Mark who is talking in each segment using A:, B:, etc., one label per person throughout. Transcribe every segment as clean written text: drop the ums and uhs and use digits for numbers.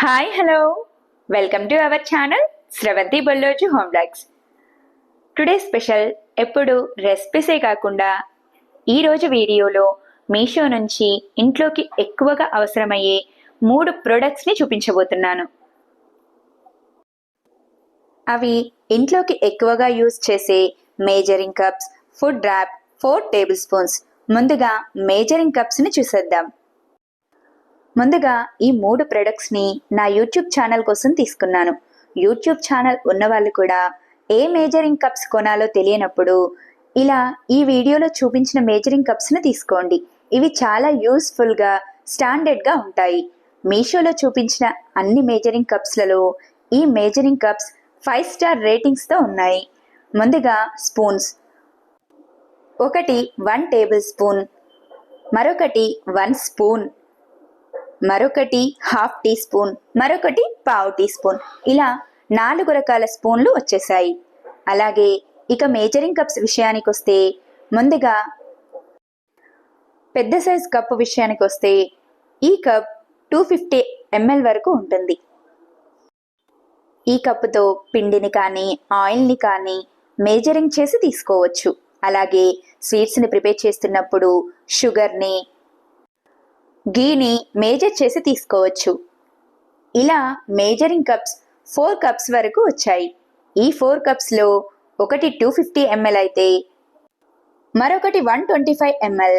A: Hi hello welcome to our channel Sravanthi Bolloju home blogs. Today special ఎప్పుడు రెసిపీసే కాకుండా ఈరోజు వీడియోలో మీషో నుంచి ఇంట్లోకి ఎక్కువగా అవసరమయ్యే 3 ప్రొడక్ట్స్ని చూపించబోతున్నాను. అవి ఇంట్లోకి ఎక్కువగా యూజ్ చేసే measuring cups, food wrap, 4 tablespoons. ముందుగా మేజరింగ్ కప్స్ని చూసేద్దాం. ముందుగా ఈ 3 ప్రొడక్ట్స్ని నా యూట్యూబ్ ఛానల్ కోసం తీసుకున్నాను. యూట్యూబ్ ఛానల్ ఉన్నవాళ్ళు కూడా ఏ మేజరింగ్ కప్స్ కొనాలో తెలియనప్పుడు ఇలా ఈ వీడియోలో చూపించిన మేజరింగ్ కప్స్ని తీసుకోండి. ఇవి చాలా యూస్ఫుల్గా, స్టాండర్డ్గా ఉంటాయి. మీషోలో చూపించిన అన్ని మేజరింగ్ కప్స్లలో ఈ మేజరింగ్ కప్స్ 5 స్టార్ రేటింగ్స్తో ఉన్నాయి. ముందుగా స్పూన్స్. ఒకటి 1 టేబుల్ స్పూన్, మరొకటి 1 స్పూన్, మరొకటి 1/2 టీ స్పూన్, మరొకటి 1/4 టీ స్పూన్. ఇలా 4 రకాల స్పూన్లు వచ్చేసాయి. అలాగే ఇక మేజరింగ్ కప్స్ విషయానికి వస్తే, ముందుగా పెద్ద సైజ్ కప్పు విషయానికి వస్తే ఈ కప్ 250 ml వరకు ఉంటుంది. ఈ కప్పుతో పిండిని కానీ ఆయిల్ని కానీ మేజరింగ్ చేసి తీసుకోవచ్చు. అలాగే స్వీట్స్ని ప్రిపేర్ చేస్తున్నప్పుడు షుగర్ని, గీని మేజర్ చేసి తీసుకోవచ్చు. ఇలా మేజరింగ్ కప్స్ 4 కప్స్ వరకు వచ్చాయి. ఈ 4 కప్స్లో ఒకటి 250 ml అయితే మరొకటి 125 ml,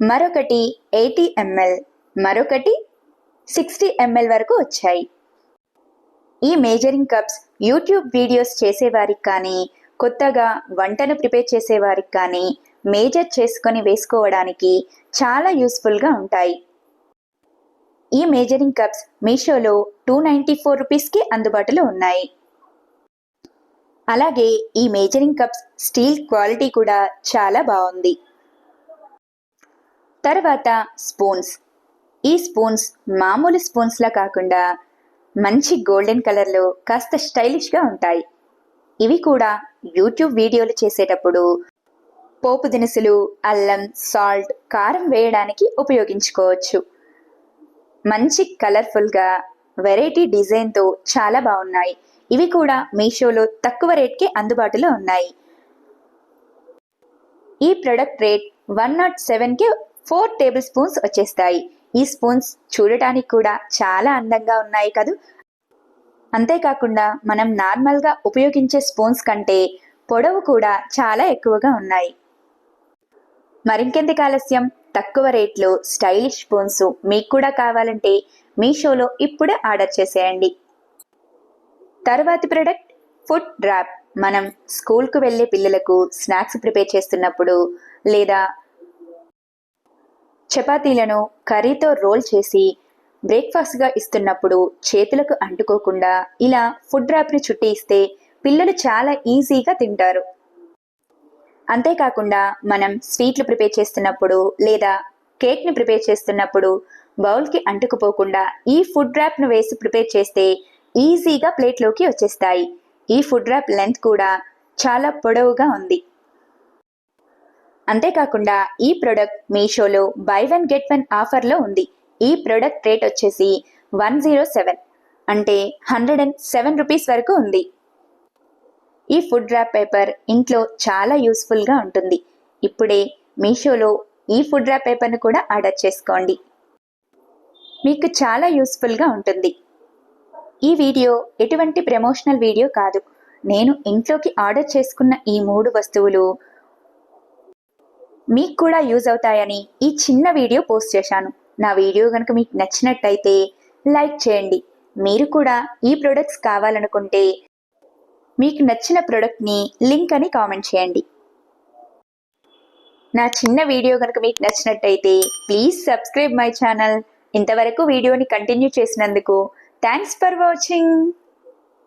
A: మరొకటి 80 ml, మరొకటి 60 ml వరకు వచ్చాయి. ఈ మేజరింగ్ కప్స్ యూట్యూబ్ వీడియోస్ చేసేవారికి కానీ, కొత్తగా వంటను ప్రిపేర్ చేసేవారికి కానీ మేజర్ చేసుకొని వేసుకోవడానికి చాలా యూస్ఫుల్గా ఉంటాయి. ఈ మేజరింగ్ కప్స్ మీషోలో 294 రూపీస్కి అందుబాటులో ఉన్నాయి. అలాగే ఈ మేజరింగ్ కప్స్ స్టీల్ క్వాలిటీ కూడా చాలా బాగుంది. తర్వాత స్పూన్స్. ఈ స్పూన్స్ మామూలు స్పూన్స్లా కాకుండా మంచి గోల్డెన్ కలర్లో కాస్త స్టైలిష్గా ఉంటాయి. ఇవి కూడా యూట్యూబ్ వీడియోలు చేసేటప్పుడు పోపు దినుసులు, అల్లం, సాల్ట్, కారం వేయడానికి ఉపయోగించుకోవచ్చు. మంచి కలర్ఫుల్గా వెరైటీ డిజైన్తో చాలా బాగున్నాయి. ఇవి కూడా మీషోలో తక్కువ రేట్కే అందుబాటులో ఉన్నాయి. ఈ ప్రొడక్ట్ రేట్ 107కే 4 టేబుల్ స్పూన్స్ వచ్చేస్తాయి. ఈ స్పూన్స్ చూడటానికి కూడా చాలా అందంగా ఉన్నాయి కదూ. అంతేకాకుండా మనం నార్మల్గా ఉపయోగించే స్పూన్స్ కంటే పొడవు కూడా చాలా ఎక్కువగా ఉన్నాయి. మరింకెందుకు ఆలస్యం, తక్కువ రేట్లో స్టైలిష్ స్పూన్స్ మీకు కూడా కావాలంటే మీషోలో ఇప్పుడే ఆర్డర్ చేసేయండి. తర్వాతి ప్రొడక్ట్ ఫుడ్ ర్యాప్. మనం స్కూల్కు వెళ్ళే పిల్లలకు స్నాక్స్ ప్రిపేర్ చేస్తున్నప్పుడు లేదా చపాతీలను కర్రీతో రోల్ చేసి బ్రేక్ఫాస్ట్గా ఇస్తున్నప్పుడు చేతులకు అంటుకోకుండా ఇలా ఫుడ్ ర్యాప్ని చుట్టి ఇస్తే పిల్లలు చాలా ఈజీగా తింటారు. అంతేకాకుండా మనం స్వీట్లు ప్రిపేర్ చేస్తున్నప్పుడు లేదా కేక్ని ప్రిపేర్ చేస్తున్నప్పుడు బౌల్కి అంటుకుపోకుండా ఈ ఫుడ్ ర్యాప్ను వేసి ప్రిపేర్ చేస్తే ఈజీగా ప్లేట్లోకి వచ్చేస్తాయి. ఈ ఫుడ్ ర్యాప్ లెంత్ కూడా చాలా పొడవుగా ఉంది. అంతేకాకుండా ఈ ప్రొడక్ట్ మీషోలో బై 1 గెట్ 1 ఆఫర్లో ఉంది. ఈ ప్రొడక్ట్ రేట్ వచ్చేసి 107 అంటే 107 రూపీస్ వరకు ఉంది. ఈ ఫుడ్ ర్యాప్ పేపర్ ఇంట్లో చాలా యూస్ఫుల్గా ఉంటుంది. ఇప్పుడే మీషోలో ఈ ఫుడ్ ర్యాప్ పేపర్ను కూడా ఆర్డర్ చేసుకోండి. మీకు చాలా యూస్ఫుల్గా ఉంటుంది. ఈ వీడియో ఎటువంటి ప్రమోషనల్ వీడియో కాదు. నేను ఇంట్లోకి ఆర్డర్ చేసుకున్న ఈ 3 వస్తువులు మీకు కూడా యూజ్ అవుతాయని ఈ చిన్న వీడియో పోస్ట్ చేశాను. నా వీడియో కనుక మీకు నచ్చినట్టయితే లైక్ చేయండి. మీరు కూడా ఈ ప్రొడక్ట్స్ కావాలనుకుంటే మీకు నచ్చిన ప్రొడక్ట్ని లింక్ అని కామెంట్ చేయండి. నా చిన్న వీడియో కనుక మీకు నచ్చినట్టయితే ప్లీజ్ సబ్స్క్రైబ్ మై ఛానల్. ఇంతవరకు వీడియోని కంటిన్యూ చేసినందుకు థ్యాంక్స్ ఫర్ వాచింగ్.